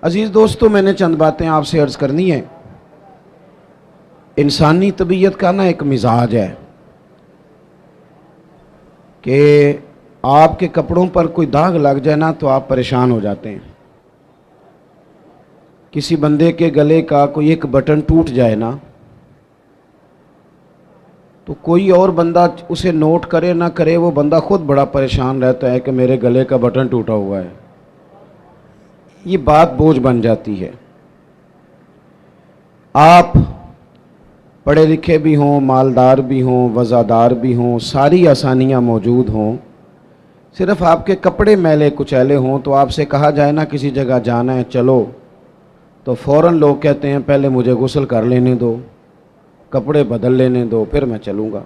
عزیز دوستو، میں نے چند باتیں آپ سے عرض کرنی ہیں۔ انسانی طبیعت کا نا ایک مزاج ہے کہ آپ کے کپڑوں پر کوئی داغ لگ جائے نا تو آپ پریشان ہو جاتے ہیں۔ کسی بندے کے گلے کا کوئی ایک بٹن ٹوٹ جائے نا تو کوئی اور بندہ اسے نوٹ کرے نہ کرے، وہ بندہ خود بڑا پریشان رہتا ہے کہ میرے گلے کا بٹن ٹوٹا ہوا ہے۔ یہ بات بوجھ بن جاتی ہے۔ آپ پڑھے لکھے بھی ہوں، مالدار بھی ہوں، وزادار بھی ہوں، ساری آسانیاں موجود ہوں، صرف آپ کے کپڑے میلے کچیلے ہوں تو آپ سے کہا جائے نا کسی جگہ جانا ہے چلو، تو فوراً لوگ کہتے ہیں پہلے مجھے غسل کر لینے دو، کپڑے بدل لینے دو، پھر میں چلوں گا۔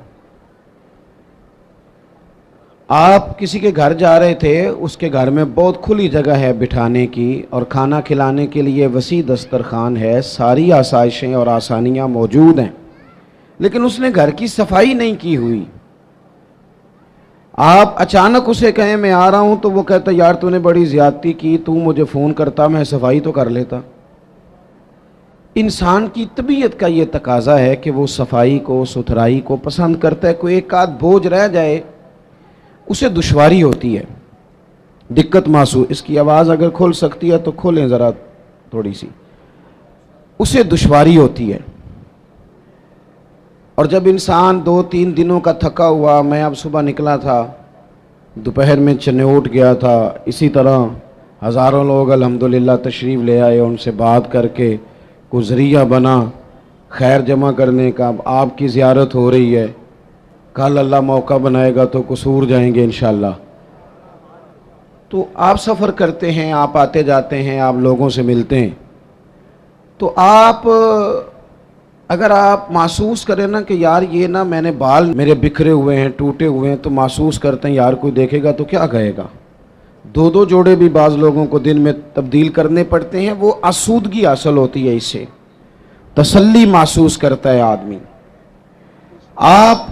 آپ کسی کے گھر جا رہے تھے، اس کے گھر میں بہت کھلی جگہ ہے بٹھانے کی اور کھانا کھلانے کے لیے وسیع دسترخوان ہے، ساری آسائشیں اور آسانیاں موجود ہیں، لیکن اس نے گھر کی صفائی نہیں کی ہوئی۔ آپ اچانک اسے کہیں میں آ رہا ہوں تو وہ کہتا یار تو نے بڑی زیادتی کی، تو مجھے فون کرتا میں صفائی تو کر لیتا۔ انسان کی طبیعت کا یہ تقاضا ہے کہ وہ صفائی کو، ستھرائی کو پسند کرتا ہے۔ کوئی ایک آدھ بوجھ رہ جائے اسے دشواری ہوتی ہے، دقت محسوس۔ اس کی آواز اگر کھل سکتی ہے تو کھولیں ذرا تھوڑی سی، اسے دشواری ہوتی ہے۔ اور جب انسان 2-3 دنوں کا تھکا ہوا، میں اب صبح نکلا تھا، دوپہر میں چنوٹ گیا تھا، اسی طرح ہزاروں لوگ الحمدللہ تشریف لے آئے، ان سے بات کر کے کوئی ذریعہ بنا خیر جمع کرنے کا۔ اب آپ کی زیارت ہو رہی ہے، کل اللہ موقع بنائے گا تو قصور جائیں گے انشاءاللہ۔ تو آپ سفر کرتے ہیں، آپ آتے جاتے ہیں، آپ لوگوں سے ملتے ہیں، تو آپ اگر آپ محسوس کریں نا کہ یار یہ نا میں نے بال میرے بکھرے ہوئے ہیں، ٹوٹے ہوئے ہیں، تو محسوس کرتے ہیں یار کوئی دیکھے گا تو کیا کہے گا۔ 2 جوڑے بھی بعض لوگوں کو دن میں تبدیل کرنے پڑتے ہیں، وہ آسودگی حاصل ہوتی ہے، اس سے تسلی محسوس کرتا ہے آدمی۔ آپ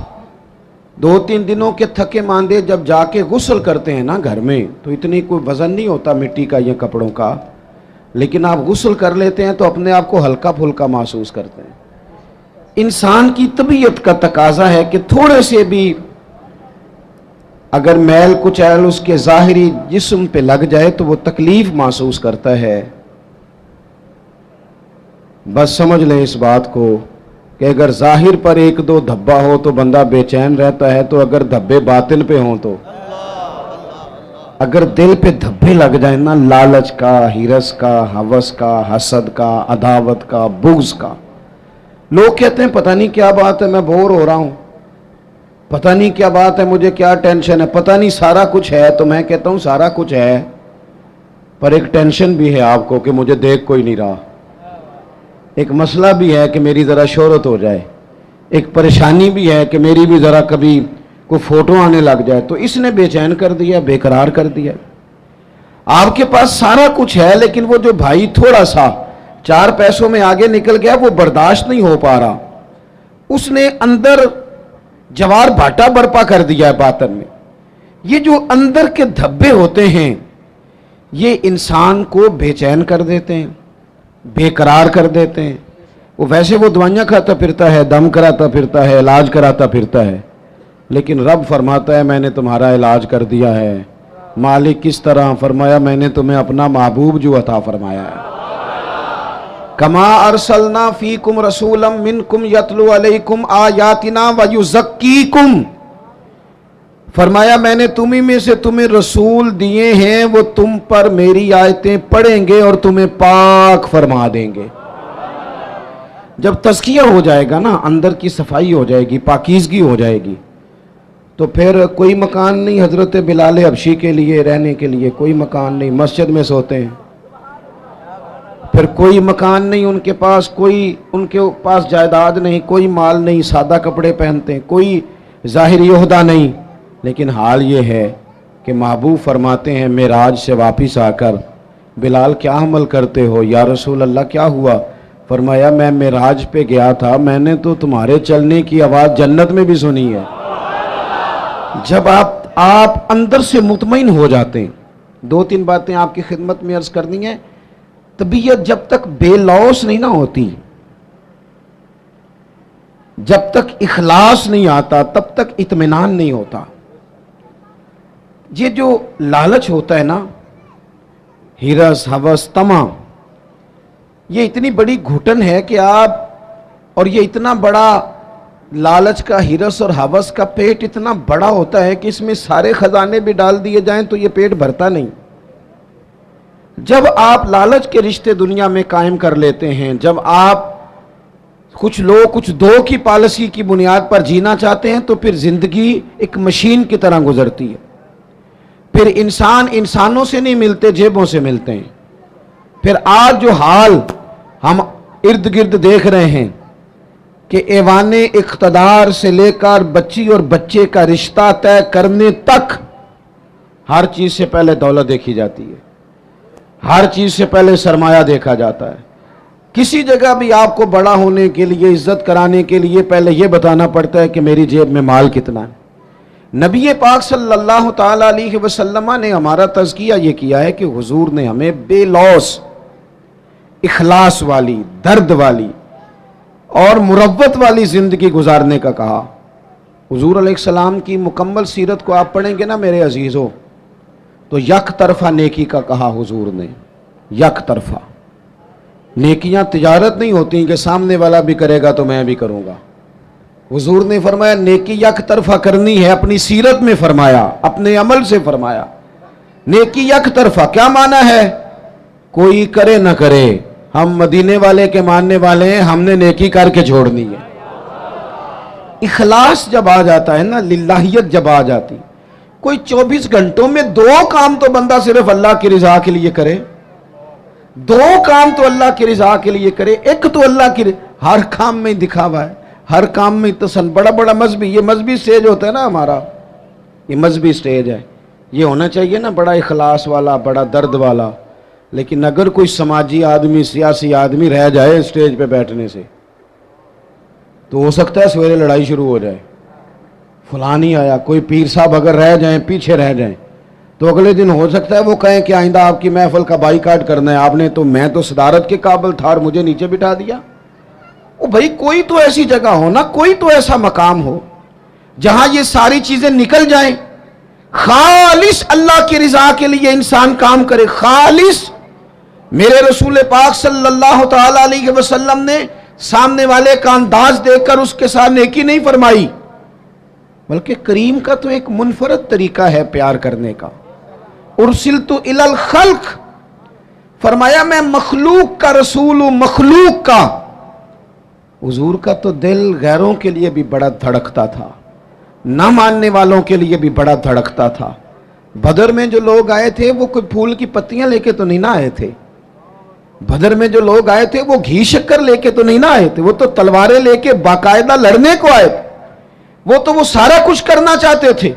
2-3 دنوں کے تھکے ماندے جب جا کے غسل کرتے ہیں نا گھر میں، تو اتنی کوئی وزن نہیں ہوتا مٹی کا یا کپڑوں کا، لیکن آپ غسل کر لیتے ہیں تو اپنے آپ کو ہلکا پھلکا محسوس کرتے ہیں۔ انسان کی طبیعت کا تقاضا ہے کہ تھوڑے سے بھی اگر میل کچیل اس کے ظاہری جسم پہ لگ جائے تو وہ تکلیف محسوس کرتا ہے۔ بس سمجھ لیں اس بات کو کہ اگر ظاہر پر 1-2 دھبا ہو تو بندہ بے چین رہتا ہے، تو اگر دھبے باطن پہ ہوں تو اگر دل پہ دھبے لگ جائیں نا، لالچ کا، ہرس کا، ہوس کا، حسد کا، عداوت کا، بغض کا، لوگ کہتے ہیں پتہ نہیں کیا بات ہے میں بور ہو رہا ہوں، پتہ نہیں کیا بات ہے مجھے کیا ٹینشن ہے، پتہ نہیں سارا کچھ ہے۔ تو میں کہتا ہوں سارا کچھ ہے پر ایک ٹینشن بھی ہے آپ کو کہ مجھے دیکھ کوئی نہیں رہا، ایک مسئلہ بھی ہے کہ میری ذرا شہرت ہو جائے، ایک پریشانی بھی ہے کہ میری بھی ذرا کبھی کوئی فوٹو آنے لگ جائے، تو اس نے بے چین کر دیا، بے قرار کر دیا۔ آپ کے پاس سارا کچھ ہے لیکن وہ جو بھائی تھوڑا سا 4 پیسوں میں آگے نکل گیا، وہ برداشت نہیں ہو پا رہا، اس نے اندر جوار بھاٹا برپا کر دیا ہے باطن میں۔ یہ جو اندر کے دھبے ہوتے ہیں یہ انسان کو بے چین کر دیتے ہیں، بے قرار کر دیتے ہیں۔ وہ ویسے وہ دوائیاں کھاتا پھرتا ہے، دم کراتا پھرتا ہے، علاج کراتا پھرتا ہے، لیکن رب فرماتا ہے میں نے تمہارا علاج کر دیا ہے۔ مالک کس طرح؟ فرمایا میں نے تمہیں اپنا محبوب جو عطا فرمایا ہے۔ کما ارسلنا فیکم رسولا منکم یتلو علیکم آیاتنا ویزکیکم، فرمایا میں نے تمہیں میں سے تمہیں رسول دیے ہیں، وہ تم پر میری آیتیں پڑھیں گے اور تمہیں پاک فرما دیں گے۔ جب تزکیہ ہو جائے گا نا، اندر کی صفائی ہو جائے گی، پاکیزگی ہو جائے گی، تو پھر کوئی مکان نہیں حضرت بلال حبشی کے لیے رہنے کے لیے، کوئی مکان نہیں، مسجد میں سوتے ہیں۔ پھر کوئی مکان نہیں ان کے پاس، ان کے پاس جائیداد نہیں، کوئی مال نہیں، سادہ کپڑے پہنتے ہیں، کوئی ظاہری عہدہ نہیں، لیکن حال یہ ہے کہ محبوب فرماتے ہیں معراج سے واپس آ کر بلال کیا عمل کرتے ہو؟ یا رسول اللہ کیا ہوا؟ فرمایا میں معراج پہ گیا تھا، میں نے تو تمہارے چلنے کی آواز جنت میں بھی سنی ہے۔ جب آپ اندر سے مطمئن ہو جاتے ہیں، 2-3 باتیں آپ کی خدمت میں عرض کرنی ہیں۔ طبیعت جب تک بے لوث نہیں نہ ہوتی، جب تک اخلاص نہیں آتا، تب تک اطمینان نہیں ہوتا۔ یہ جو لالچ ہوتا ہے نا، ہرس، ہوس، طمع، یہ اتنی بڑی گھٹن ہے کہ آپ، اور یہ اتنا بڑا لالچ کا، ہرس اور ہوس کا پیٹ اتنا بڑا ہوتا ہے کہ اس میں سارے خزانے بھی ڈال دیے جائیں تو یہ پیٹ بھرتا نہیں۔ جب آپ لالچ کے رشتے دنیا میں قائم کر لیتے ہیں، جب آپ کچھ لوگ کچھ دو کی پالیسی کی بنیاد پر جینا چاہتے ہیں، تو پھر زندگی ایک مشین کی طرح گزرتی ہے۔ پھر انسان انسانوں سے نہیں ملتے، جیبوں سے ملتے ہیں۔ پھر آج جو حال ہم ارد گرد دیکھ رہے ہیں کہ ایوان اقتدار سے لے کر بچی اور بچے کا رشتہ طے کرنے تک ہر چیز سے پہلے دولت دیکھی جاتی ہے، ہر چیز سے پہلے سرمایہ دیکھا جاتا ہے۔ کسی جگہ بھی آپ کو بڑا ہونے کے لیے، عزت کرانے کے لیے پہلے یہ بتانا پڑتا ہے کہ میری جیب میں مال کتنا ہے۔ نبی پاک صلی اللہ تعالی علیہ وسلم نے ہمارا تزکیہ یہ کیا ہے کہ حضور نے ہمیں بے لوث، اخلاص والی، درد والی اور مروت والی زندگی گزارنے کا کہا۔ حضور علیہ السلام کی مکمل سیرت کو آپ پڑھیں گے نا میرے عزیزوں، تو یک طرفہ نیکی کا کہا حضور نے، یک طرفہ۔ نیکیاں تجارت نہیں ہوتی کہ سامنے والا بھی کرے گا تو میں بھی کروں گا۔ حضور نے فرمایا نیکی یک طرفہ کرنی ہے، اپنی سیرت میں فرمایا، اپنے عمل سے فرمایا۔ نیکی یک طرفہ کیا معنی ہے؟ کوئی کرے نہ کرے، ہم مدینے والے کے ماننے والے ہیں، ہم نے نیکی کر کے چھوڑنی ہے۔ اخلاص جب آ جاتا ہے نا، للہیت جب آ جاتی، کوئی 24 گھنٹوں میں 2 کام تو بندہ صرف اللہ کی رضا کے لیے کرے، 2 کام تو اللہ کی رضا کے لیے کرے۔ ایک تو اللہ کی ہر کام میں دکھاوا ہے، ہر کام میں تسن، بڑا بڑا مذہبی، یہ مذہبی سٹیج ہوتا ہے نا ہمارا، یہ مذہبی سٹیج ہے، یہ ہونا چاہیے نا بڑا اخلاص والا، بڑا درد والا۔ لیکن اگر کوئی سماجی آدمی، سیاسی آدمی رہ جائے سٹیج پہ بیٹھنے سے، تو ہو سکتا ہے سویرے لڑائی شروع ہو جائے، فلاں نہیں آیا۔ کوئی پیر صاحب اگر رہ جائیں، پیچھے رہ جائیں، تو اگلے دن ہو سکتا ہے وہ کہیں کہ آئندہ آپ کی محفل کا بائیکاٹ کرنا ہے، آپ نے تو، میں تو صدارت کے قابل تھا اور مجھے نیچے بٹھا دیا۔ او بھائی کوئی تو ایسی جگہ ہو نا، کوئی تو ایسا مقام ہو جہاں یہ ساری چیزیں نکل جائیں، خالص اللہ کی رضا کے لیے انسان کام کرے، خالص۔ میرے رسول پاک صلی اللہ تعالی علیہ وسلم نے سامنے والے کا انداز دیکھ کر اس کے ساتھ نیکی نہیں فرمائی، بلکہ کریم کا تو ایک منفرد طریقہ ہے پیار کرنے کا۔ ارسلت الی الخلق، فرمایا میں مخلوق کا رسول ہوں، مخلوق کا۔ حضور کا تو دل غیروں کے لیے بھی بڑا دھڑکتا تھا، نہ ماننے والوں کے لیے بھی بڑا دھڑکتا تھا۔ بدر میں جو لوگ آئے تھے وہ کوئی پھول کی پتیاں لے کے تو نہیں نہ آئے تھے، بدر میں جو لوگ آئے تھے وہ گھی شکر لے کے تو نہیں نہ آئے تھے، وہ تو تلواریں لے کے باقاعدہ لڑنے کو آئے تھے، وہ سارا کچھ کرنا چاہتے تھے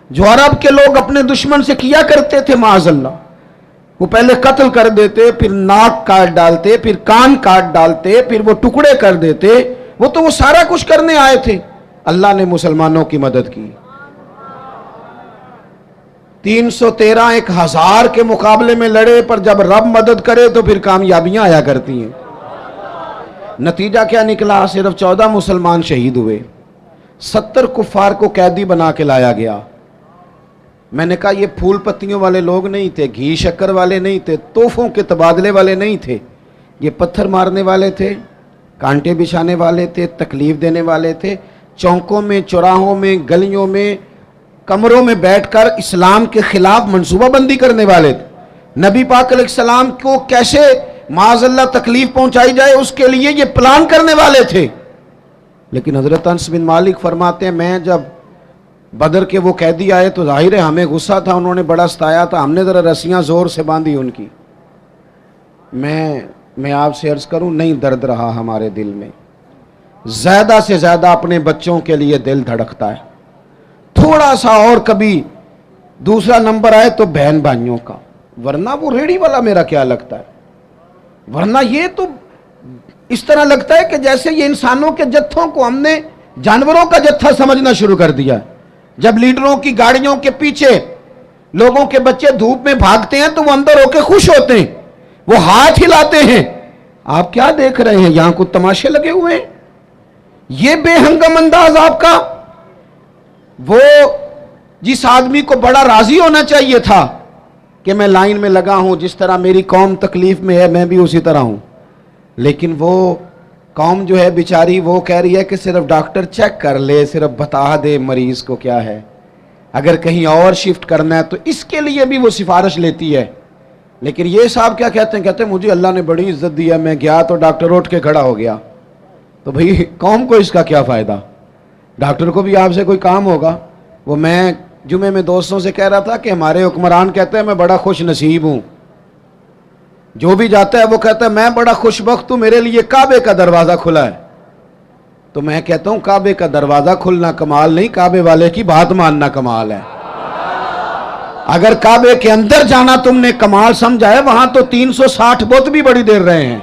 جو عرب کے لوگ اپنے دشمن سے کیا کرتے تھے معاذ اللہ۔ وہ پہلے قتل کر دیتے، پھر ناک کاٹ ڈالتے، پھر کان کاٹ ڈالتے، پھر وہ ٹکڑے کر دیتے، وہ سارا کچھ کرنے آئے تھے۔ اللہ نے مسلمانوں کی مدد کی، 313 1000 کے مقابلے میں لڑے، پر جب رب مدد کرے تو پھر کامیابیاں آیا کرتی ہیں۔ نتیجہ کیا نکلا؟ صرف 14 مسلمان شہید ہوئے، 70 کفار کو قیدی بنا کے لایا گیا۔ میں نے کہا یہ پھول پتیوں والے لوگ نہیں تھے، گھی شکر والے نہیں تھے، تحفوں کے تبادلے والے نہیں تھے، یہ پتھر مارنے والے تھے، کانٹے بچھانے والے تھے، تکلیف دینے والے تھے، چوکوں میں، چوراہوں میں، گلیوں میں، کمروں میں بیٹھ کر اسلام کے خلاف منصوبہ بندی کرنے والے تھے۔ نبی پاک علیہ السلام کو کیسے معاذ اللہ تکلیف پہنچائی جائے اس کے لیے یہ پلان کرنے والے تھے۔ لیکن حضرت انس بن مالک فرماتے ہیں میں جب بدر کے وہ قیدی آئے تو ظاہر ہے ہمیں غصہ تھا، انہوں نے بڑا ستایا تھا، ہم نے ذرا رسیاں زور سے باندھی ان کی۔ میں آپ سے عرض کروں نہیں درد رہا ہمارے دل میں، زیادہ سے زیادہ اپنے بچوں کے لیے دل دھڑکتا ہے، تھوڑا سا اور کبھی دوسرا نمبر آئے تو بہن بھائیوں کا، ورنہ وہ ریڑھی والا میرا کیا لگتا ہے، ورنہ یہ تو اس طرح لگتا ہے کہ جیسے یہ انسانوں کے جتھوں کو ہم نے جانوروں کا جتھا سمجھنا شروع کر دیا۔ جب لیڈروں کی گاڑیوں کے پیچھے لوگوں کے بچے دھوپ میں بھاگتے ہیں تو وہ اندر ہو کے خوش ہوتے ہیں، وہ ہاتھ ہلاتے ہیں. آپ کیا دیکھ رہے ہیں؟ یہاں کو تماشے لگے ہوئے ہیں. یہ بے ہنگم انداز آپ کا. وہ جس آدمی کو بڑا راضی ہونا چاہیے تھا کہ میں لائن میں لگا ہوں، جس طرح میری قوم تکلیف میں ہے میں بھی اسی طرح ہوں، لیکن وہ قوم جو ہے بیچاری وہ کہہ رہی ہے کہ صرف ڈاکٹر چیک کر لے، صرف بتا دے مریض کو کیا ہے، اگر کہیں اور شفٹ کرنا ہے تو اس کے لیے بھی وہ سفارش لیتی ہے. لیکن یہ صاحب کیا کہتے ہیں؟ کہتے ہیں مجھے اللہ نے بڑی عزت دی ہے، میں گیا تو ڈاکٹر اٹھ کے کھڑا ہو گیا. تو بھئی قوم کو اس کا کیا فائدہ؟ ڈاکٹر کو بھی آپ سے کوئی کام ہوگا. وہ میں جمعے میں دوستوں سے کہہ رہا تھا کہ ہمارے حکمران کہتے ہیں میں بڑا خوش نصیب ہوں، جو بھی جاتا ہے وہ کہتا ہے میں بڑا خوش بخت ہوں، میرے لیے کعبے کا دروازہ کھلا ہے. تو میں کہتا ہوں کعبے کا دروازہ کھلنا کمال نہیں، کعبے والے کی بات ماننا کمال ہے. اگر کعبے کے اندر جانا تم نے کمال سمجھا ہے، وہاں تو 360 بت بھی بڑی دیر رہے ہیں،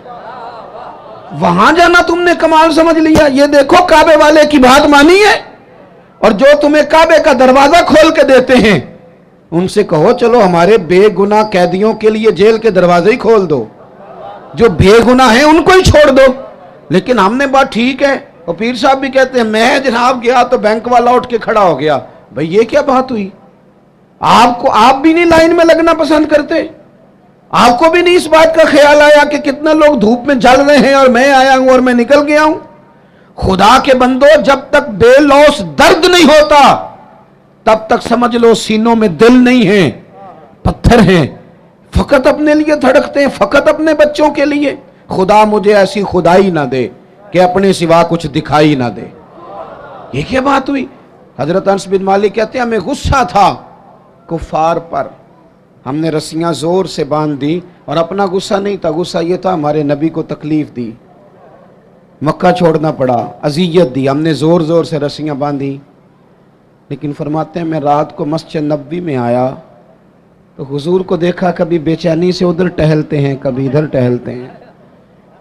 وہاں جانا تم نے کمال سمجھ لیا. یہ دیکھو کعبے والے کی بات مانی ہے. اور جو تمہیں کعبے کا دروازہ کھول کے دیتے ہیں ان سے کہو چلو ہمارے بے گناہ قیدیوں کے لیے جیل کے دروازے ہی کھول دو، جو بے گناہ ہیں ان کو ہی چھوڑ دو. لیکن ہم نے بات ٹھیک ہے. اور پیر صاحب بھی کہتے ہیں میں جناب گیا تو بینک والا اٹھ کے کھڑا ہو گیا. بھئی یہ کیا بات ہوئی؟ آپ بھی نہیں لائن میں لگنا پسند کرتے؟ آپ کو بھی نہیں اس بات کا خیال آیا کہ کتنے لوگ دھوپ میں جل رہے ہیں اور میں آیا ہوں اور میں نکل گیا ہوں؟ خدا کے بندو، جب تک بے لوث درد نہیں ہوتا تب تک سمجھ لو سینوں میں دل نہیں ہے، پتھر ہیں، فقط اپنے لیے دھڑکتے ہیں، فقط اپنے بچوں کے لیے. خدا مجھے ایسی خدائی نہ دے کہ اپنے سوا کچھ دکھائی نہ دے. یہ کیا بات ہوئی؟ حضرت انس بن مالک کہتے ہیں ہمیں غصہ تھا کفار پر، ہم نے رسیاں زور سے باندھ دی، اور اپنا غصہ نہیں تھا، غصہ یہ تھا ہمارے نبی کو تکلیف دی، مکہ چھوڑنا پڑا، اذیت دی، ہم نے زور زور سے رسیاں باندھی. لیکن فرماتے ہیں میں رات کو مسجد نبوی میں آیا تو حضور کو دیکھا کبھی بے چینی سے ادھر ٹہلتے ہیں کبھی ادھر ٹہلتے ہیں.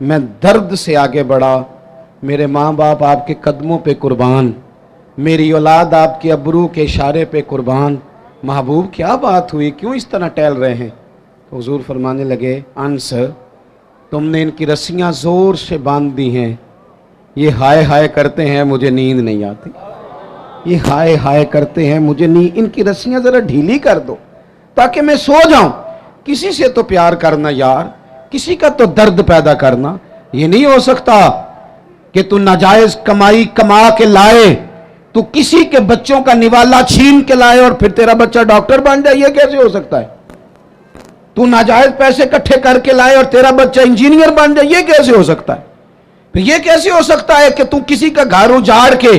میں درد سے آگے بڑھا، میرے ماں باپ آپ کے قدموں پہ قربان، میری اولاد آپ کے ابرو کے اشارے پہ قربان. محبوب کیا بات ہوئی، کیوں اس طرح ٹہل رہے ہیں؟ تو حضور فرمانے لگے انس تم نے ان کی رسیاں زور سے باندھ دی ہیں، یہ ہائے ہائے کرتے ہیں مجھے نیند نہیں آتی، یہ ہائے ہائے کرتے ہیں مجھے نیند، ان کی رسیاں ذرا ڈھیلی کر دو تاکہ میں سو جاؤں. کسی سے تو پیار کرنا یار، کسی کا تو درد پیدا کرنا. یہ نہیں ہو سکتا کہ تو ناجائز کمائی کما کے لائے، تو کسی کے بچوں کا نوالا چھین کے لائے اور پھر تیرا بچہ ڈاکٹر بن جائے. یہ کیسے ہو سکتا ہے؟ تو ناجائز پیسے اکٹھے کر کے لائے اور تیرا بچہ انجینئر بن جائے. یہ کیسے ہو سکتا ہے؟ پھر یہ کیسے ہو سکتا ہے کہ تو کسی کا گھر اجاڑ کے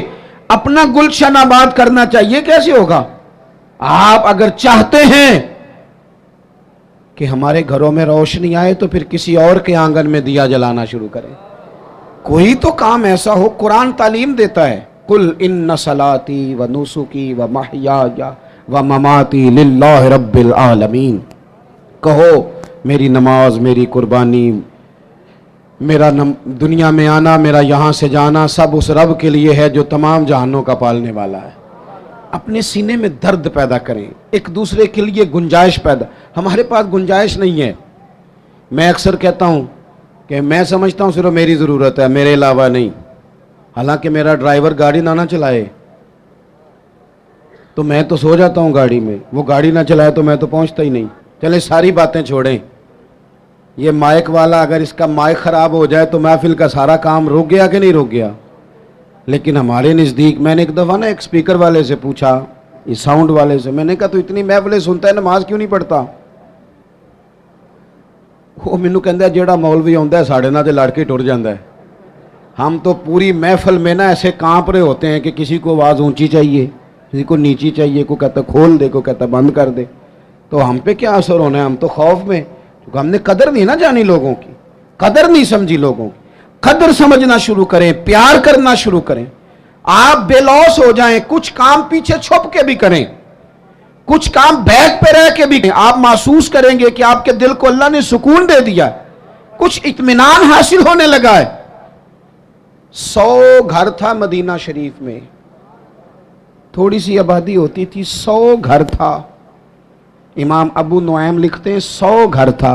اپنا گلشن آباد کرنا چاہیے؟ کیسے ہوگا؟ آپ اگر چاہتے ہیں کہ ہمارے گھروں میں روشنی آئے تو پھر کسی اور کے آنگن میں دیا جلانا شروع کریں. کوئی تو کام ایسا ہو. قرآن تعلیم دیتا ہے قل ان صلاتی و نسکی و محیای و مماتی للہ رب العالمین. کہو میری نماز، میری قربانی، میرا دنیا میں آنا، میرا یہاں سے جانا سب اس رب کے لیے ہے جو تمام جہانوں کا پالنے والا ہے. اپنے سینے میں درد پیدا کریں، ایک دوسرے کے لیے گنجائش پیدا. ہمارے پاس گنجائش نہیں ہے. میں اکثر کہتا ہوں کہ میں سمجھتا ہوں صرف میری ضرورت ہے، میرے علاوہ نہیں. حالانکہ میرا ڈرائیور گاڑی نہ چلائے تو میں تو سو جاتا ہوں گاڑی میں، وہ گاڑی نہ چلائے تو میں تو پہنچتا ہی نہیں. چلے ساری باتیں چھوڑیں، یہ مائک والا اگر اس کا مائک خراب ہو جائے تو محفل کا سارا کام رک گیا کہ نہیں رک گیا؟ لیکن ہمارے نزدیک میں نے ایک دفعہ نا ایک سپیکر والے سے پوچھا، یہ ساؤنڈ والے سے، میں نے کہا تو اتنی محفلیں سنتا ہے نماز کیوں نہیں پڑھتا؟ وہ مینوں کہندا ہے جیڑا مولوی آندا ہے ساڑے نال تے لڑ کے ٹر جاندا ہے. ہم تو پوری محفل میں نا ایسے کانپ رہے ہوتے ہیں کہ کسی کو آواز اونچی چاہیے، کسی کو نیچی چاہیے، کوئی کہتا کھول دے، کوئی کہتا بند کر دے. تو ہم پہ کیا اثر ہونا ہے؟ ہم تو خوف میں، کیونکہ ہم نے قدر نہیں نا جانی لوگوں کی، قدر نہیں سمجھی لوگوں کی. قدر سمجھنا شروع کریں، پیار کرنا شروع کریں. آپ بے لوث ہو جائیں، کچھ کام پیچھے چھپ کے بھی کریں، کچھ کام بیک پہ رہ کے بھی کریں. آپ محسوس کریں گے کہ آپ کے دل کو اللہ نے سکون دے دیا، کچھ اطمینان حاصل ہونے لگا ہے. 100 گھر تھا مدینہ شریف میں، تھوڑی سی آبادی ہوتی تھی، 100 گھر تھا. امام ابو نعیم لکھتے ہیں 100 گھر تھا.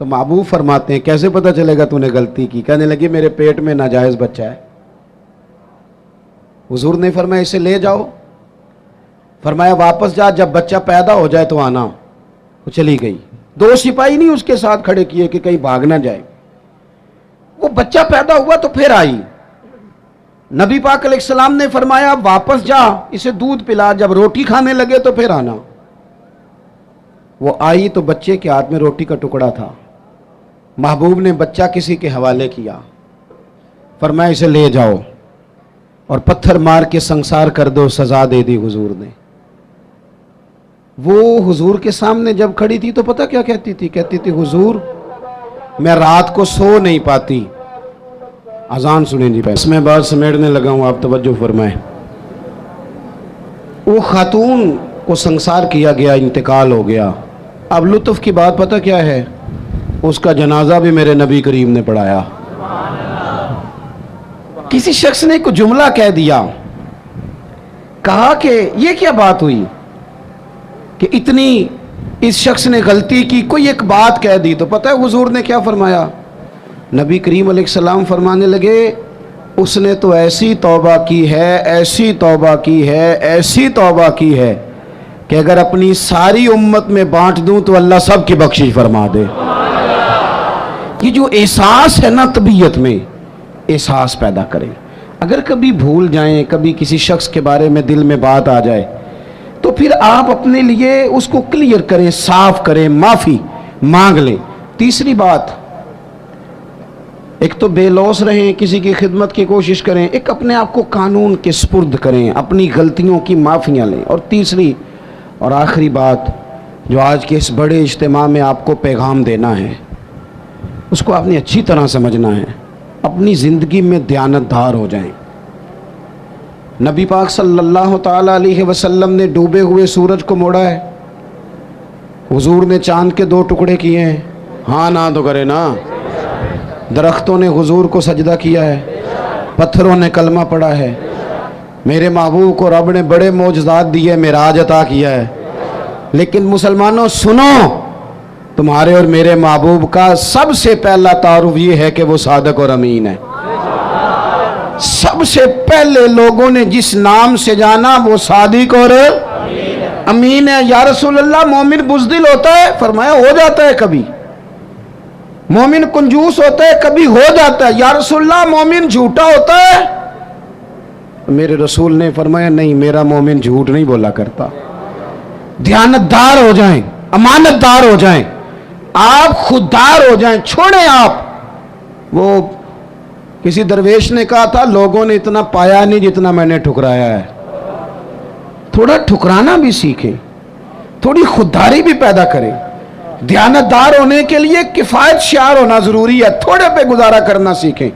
تو محبوب فرماتے ہیں کیسے پتہ چلے گا تو نے غلطی کی؟ کہنے لگی میرے پیٹ میں ناجائز بچہ ہے۔ حضور نے فرمایا اسے لے جاؤ، فرمایا واپس جا، جب بچہ پیدا ہو جائے تو آنا۔ وہ چلی گئی، 2 سپاہی نہیں اس کے ساتھ کھڑے کیے کہ کہیں بھاگ نہ جائے۔ وہ بچہ پیدا ہوا تو پھر آئی، نبی پاک علیہ السلام نے فرمایا واپس جا، اسے دودھ پلا، جب روٹی کھانے لگے تو پھر آنا۔ وہ آئی تو بچے کے ہاتھ میں روٹی کا ٹکڑا تھا۔ محبوب نے بچہ کسی کے حوالے کیا، فرمایا اسے لے جاؤ اور پتھر مار کے سنسار کر دو، سزا دے دی حضور نے۔ وہ حضور کے سامنے جب کھڑی تھی تو پتہ کیا کہتی تھی؟ کہتی تھی حضور میں رات کو سو نہیں پاتی۔ اذان سنیں جی، اس میں بات سمیٹنے لگا ہوں، آپ توجہ فرمائیں۔ وہ خاتون کو سنسار کیا گیا، انتقال ہو گیا۔ اب لطف کی بات پتہ کیا ہے؟ اس کا جنازہ بھی میرے نبی کریم نے پڑھایا۔ کسی شخص نے کوئی جملہ کہہ دیا، کہا کہ یہ کیا بات ہوئی کہ اتنی اس شخص نے غلطی کی، کوئی ایک بات کہہ دی، تو پتہ ہے حضور نے کیا فرمایا؟ نبی کریم علیہ السلام فرمانے لگے اس نے تو ایسی توبہ کی ہے، ایسی توبہ کی ہے، ایسی توبہ کی ہے کہ اگر اپنی ساری امت میں بانٹ دوں تو اللہ سب کی بخشش فرما دے۔ یہ جو احساس ہے نا، طبیعت میں احساس پیدا کریں۔ اگر کبھی بھول جائیں، کبھی کسی شخص کے بارے میں دل میں بات آ جائے تو پھر آپ اپنے لیے اس کو کلیئر کریں، صاف کریں، معافی مانگ لیں۔ تیسری بات، ایک تو بے لوث رہیں، کسی کی خدمت کی کوشش کریں، ایک اپنے آپ کو قانون کے سپرد کریں، اپنی غلطیوں کی معافیاں لیں۔ اور تیسری اور آخری بات جو آج کے اس بڑے اجتماع میں آپ کو پیغام دینا ہے، اس کو آپ نے اچھی طرح سمجھنا ہے، اپنی زندگی میں دیانتدار ہو جائیں۔ نبی پاک صلی اللہ تعالی علیہ وسلم نے ڈوبے ہوئے سورج کو موڑا ہے، حضور نے چاند کے 2 ٹکڑے کیے ہیں، ہاں نہ تو کرے نا۔ درختوں نے حضور کو سجدہ کیا ہے، پتھروں نے کلمہ پڑھا ہے۔ میرے محبوب کو رب نے بڑے معجزات دیے، معراج عطا کیا ہے۔ لیکن مسلمانوں سنو، تمہارے اور میرے محبوب کا سب سے پہلا تعارف یہ ہے کہ وہ صادق اور امین ہے۔ سب سے پہلے لوگوں نے جس نام سے جانا وہ صادق اور امین ہے۔ یا رسول اللہ مومن بزدل ہوتا ہے؟ فرمایا ہو جاتا ہے کبھی۔ مومن کنجوس ہوتا ہے؟ کبھی ہو جاتا ہے۔ یا رسول اللہ مومن جھوٹا ہوتا ہے؟ میرے رسول نے فرمایا نہیں، میرا مومن جھوٹ نہیں بولا کرتا۔ دیانتدار ہو جائیں، امانت دار ہو جائیں، آپ خوددار ہو جائیں، چھوڑیں آپ۔ وہ کسی درویش نے کہا تھا لوگوں نے اتنا پایا نہیں جتنا میں نے ٹھکرایا ہے۔ تھوڑا ٹھکرانا بھی سیکھیں، تھوڑی خودداری بھی پیدا کریں۔ دیانتدار ہونے کے لیے کفایت شعار ہونا ضروری ہے، تھوڑے پہ گزارا کرنا سیکھیں۔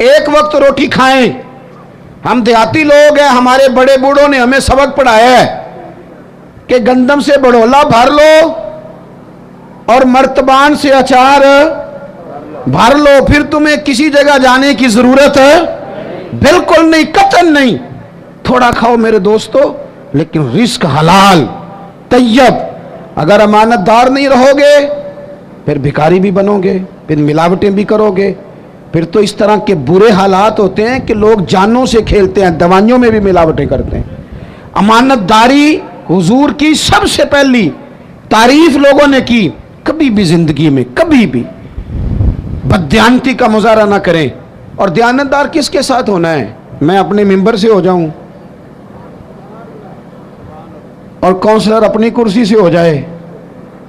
ایک وقت روٹی کھائیں۔ ہم دیہاتی لوگ ہیں، ہمارے بڑے بوڑھوں نے ہمیں سبق پڑھایا ہے کہ گندم سے بڑولا بھر لو اور مرتبان سے اچار بھر لو، پھر تمہیں کسی جگہ جانے کی ضرورت ہے بالکل نہیں، قطعاً نہیں۔ تھوڑا کھاؤ میرے دوستو، لیکن رزق حلال طیب۔ اگر امانت دار نہیں رہو گے پھر بھکاری بھی بنو گے، پھر ملاوٹیں بھی کرو گے، پھر تو اس طرح کے برے حالات ہوتے ہیں کہ لوگ جانوں سے کھیلتے ہیں، دوائیوں میں بھی ملاوٹیں کرتے ہیں۔ امانت داری حضور کی سب سے پہلی تعریف لوگوں نے کی۔ کبھی بھی زندگی میں کبھی بھی بددیانتی کا مظاہرہ نہ کریں۔ اور دیانتدار کس کے ساتھ ہونا ہے؟ میں اپنے ممبر سے ہو جاؤں اور کونسلر اپنی کرسی سے ہو جائے،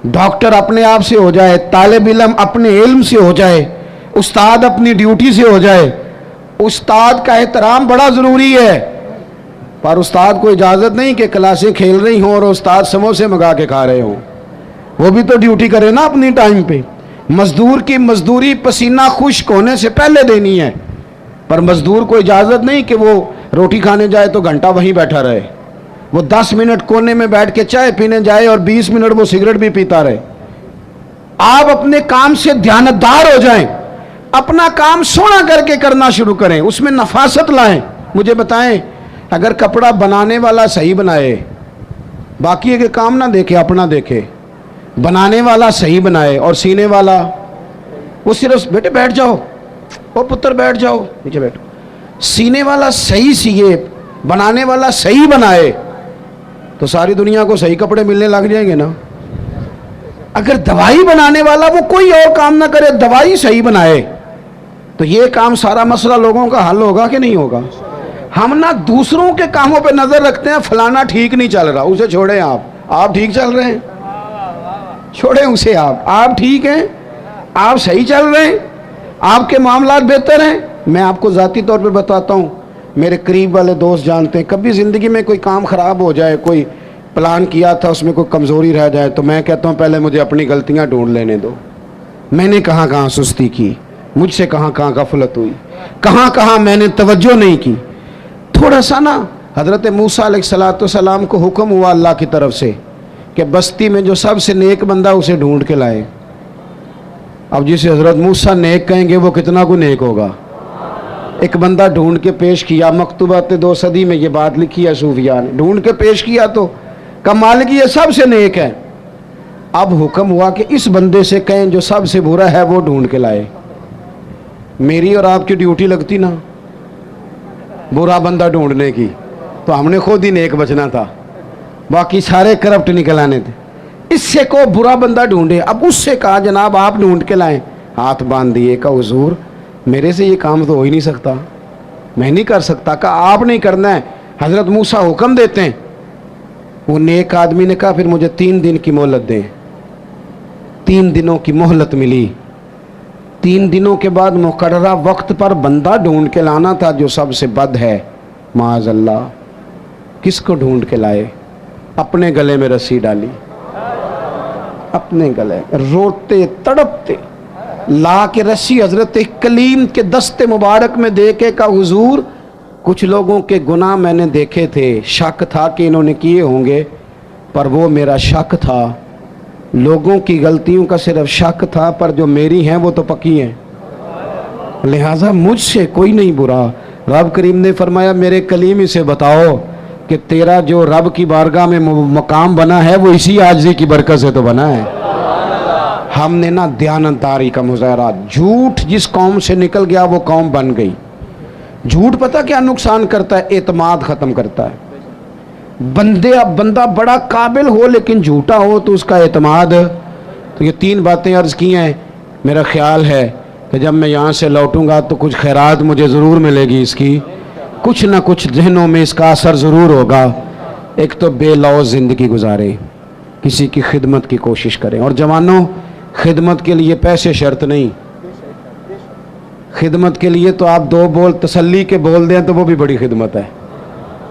ڈاکٹر اپنے آپ سے ہو جائے، طالب علم اپنے علم سے ہو جائے، استاد اپنی ڈیوٹی سے ہو جائے۔ استاد کا احترام بڑا ضروری ہے، پر استاد کو اجازت نہیں کہ کلاسیں کھیل رہی ہوں اور استاد سموسے منگا کے کھا رہے ہوں۔ وہ بھی تو ڈیوٹی کرے نا اپنی ٹائم پہ۔ مزدور کی مزدوری پسینہ خشک ہونے سے پہلے دینی ہے، پر مزدور کو اجازت نہیں کہ وہ روٹی کھانے جائے تو گھنٹہ وہیں بیٹھا رہے، وہ 10 منٹ کونے میں بیٹھ کے چائے پینے جائے اور 20 منٹ وہ سگریٹ بھی پیتا رہے۔ آپ اپنے کام سے دیانتدار ہو جائیں، اپنا کام سونا کر کے کرنا شروع کریں، اس میں نفاست لائیں۔ مجھے بتائیں، اگر کپڑا بنانے والا صحیح بنائے، باقی کے کام نہ دیکھے، اپنا دیکھے، بنانے والا صحیح بنائے اور سینے والا وہ صرف بیٹے بیٹھ جاؤ، وہ پتر بیٹھ جاؤ، نیچے بیٹھو. سینے والا صحیح سیے، بنانے والا صحیح بنائے تو ساری دنیا کو صحیح کپڑے ملنے لگ جائیں گے نا. اگر دوائی بنانے والا وہ کوئی اور کام نہ کرے، دوائی صحیح بنائے، تو یہ کام سارا مسئلہ لوگوں کا حل ہوگا کہ نہیں ہوگا؟ ہم نہ دوسروں کے کاموں پہ نظر رکھتے ہیں، فلانا ٹھیک نہیں چل رہا، اسے چھوڑیں. آپ ٹھیک چل رہے ہیں، چھوڑیں اسے. آپ ٹھیک ہیں، آپ صحیح چل رہے ہیں، آپ کے معاملات بہتر ہیں. میں آپ کو ذاتی طور پہ بتاتا ہوں، میرے قریب والے دوست جانتے ہیں، کبھی زندگی میں کوئی کام خراب ہو جائے، کوئی پلان کیا تھا اس میں کوئی کمزوری رہ جائے، تو میں کہتا ہوں پہلے مجھے اپنی غلطیاں ڈھونڈ لینے دو. میں نے کہاں کہاں سستی کی، مجھ سے کہاں کہاں غفلت ہوئی، کہاں کہاں میں نے توجہ نہیں کی. تھوڑا سا نا، حضرت موسیٰ علیہ السلام کو حکم ہوا اللہ کی طرف سے کہ بستی میں جو سب سے نیک بندہ اسے ڈھونڈ کے لائے. اب جسے حضرت موسیٰ نیک کہیں گے وہ کتنا کو نیک ہوگا. ایک بندہ ڈھونڈ کے پیش کیا، مکتوبات 2 صدی میں یہ بات لکھی ہے صوفیاء نے، ڈھونڈ کے پیش کیا تو کمال کی یہ سب سے نیک ہے. اب حکم ہوا کہ اس بندے سے کہیں جو سب سے برا ہے وہ ڈھونڈ کے لائے. میری اور آپ کی ڈیوٹی لگتی نا برا بندہ ڈھونڈنے کی، تو ہم نے خود ہی نیک بچنا تھا، باقی سارے کرپٹ نکل آنے تھے. اس سے کو برا بندہ ڈھونڈے. اب اس سے کہا جناب آپ ڈھونڈ کے لائیں، ہاتھ باندھ دیے، کہا حضور میرے سے یہ کام تو ہو ہی نہیں سکتا، میں نہیں کر سکتا. کہا آپ نہیں کرنا ہے، حضرت موسیٰ حکم دیتے ہیں. وہ نیک آدمی نے کہا پھر مجھے 3 دن کی مہلت دیں. 3 دنوں کی مہلت ملی. 3 دنوں کے بعد مقررہ وقت پر بندہ ڈھونڈ کے لانا تھا جو سب سے بد ہے معاذ اللہ. کس کو ڈھونڈ کے لائے؟ اپنے گلے میں رسی ڈالی، اپنے گلے روتے تڑپتے لا کے رسی حضرت کلیم کے دست مبارک میں دے کے کہا حضور کچھ لوگوں کے گناہ میں نے دیکھے تھے، شک تھا کہ انہوں نے کیے ہوں گے، پر وہ میرا شک تھا. لوگوں کی غلطیوں کا صرف شک تھا، پر جو میری ہیں وہ تو پکی ہیں، لہٰذا مجھ سے کوئی نہیں برا. رب کریم نے فرمایا میرے کلیمی سے بتاؤ کہ تیرا جو رب کی بارگاہ میں مقام بنا ہے وہ اسی عاجزی کی برکت سے تو بنا ہے. ہم نے نا دیانتداری کا مظاہرہ، جھوٹ جس قوم سے نکل گیا وہ قوم بن گئی. جھوٹ پتہ کیا نقصان کرتا ہے؟ اعتماد ختم کرتا ہے. بندہ بڑا قابل ہو لیکن جھوٹا ہو تو اس کا اعتماد. تو یہ 3 باتیں عرض کی ہیں. میرا خیال ہے کہ جب میں یہاں سے لوٹوں گا تو کچھ خیرات مجھے ضرور ملے گی، اس کی کچھ نہ کچھ ذہنوں میں اس کا اثر ضرور ہوگا. ایک تو بے لوث زندگی گزاریں، کسی کی خدمت کی کوشش کریں. اور جوانوں، خدمت کے لیے پیسے شرط نہیں، خدمت کے لیے تو آپ 2 بول تسلی کے بول دیں تو وہ بھی بڑی خدمت ہے.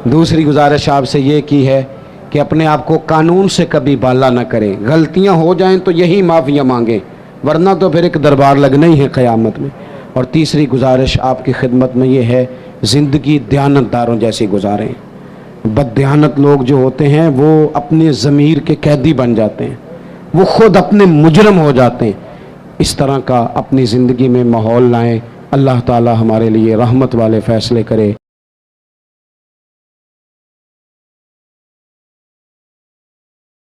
دوسری گزارش آپ سے یہ کی ہے کہ اپنے آپ کو قانون سے کبھی بالا نہ کریں. غلطیاں ہو جائیں تو یہی معافیاں مانگیں، ورنہ تو پھر ایک دربار لگنا ہی ہے قیامت میں. اور تیسری گزارش آپ کی خدمت میں یہ ہے زندگی دیانتداروں جیسی گزاریں. بد دیانت لوگ جو ہوتے ہیں وہ اپنے ضمیر کے قیدی بن جاتے ہیں، وہ خود اپنے مجرم ہو جاتے ہیں. اس طرح کا اپنی زندگی میں ماحول لائیں. اللہ تعالی ہمارے لیے رحمت والے فیصلے کرے.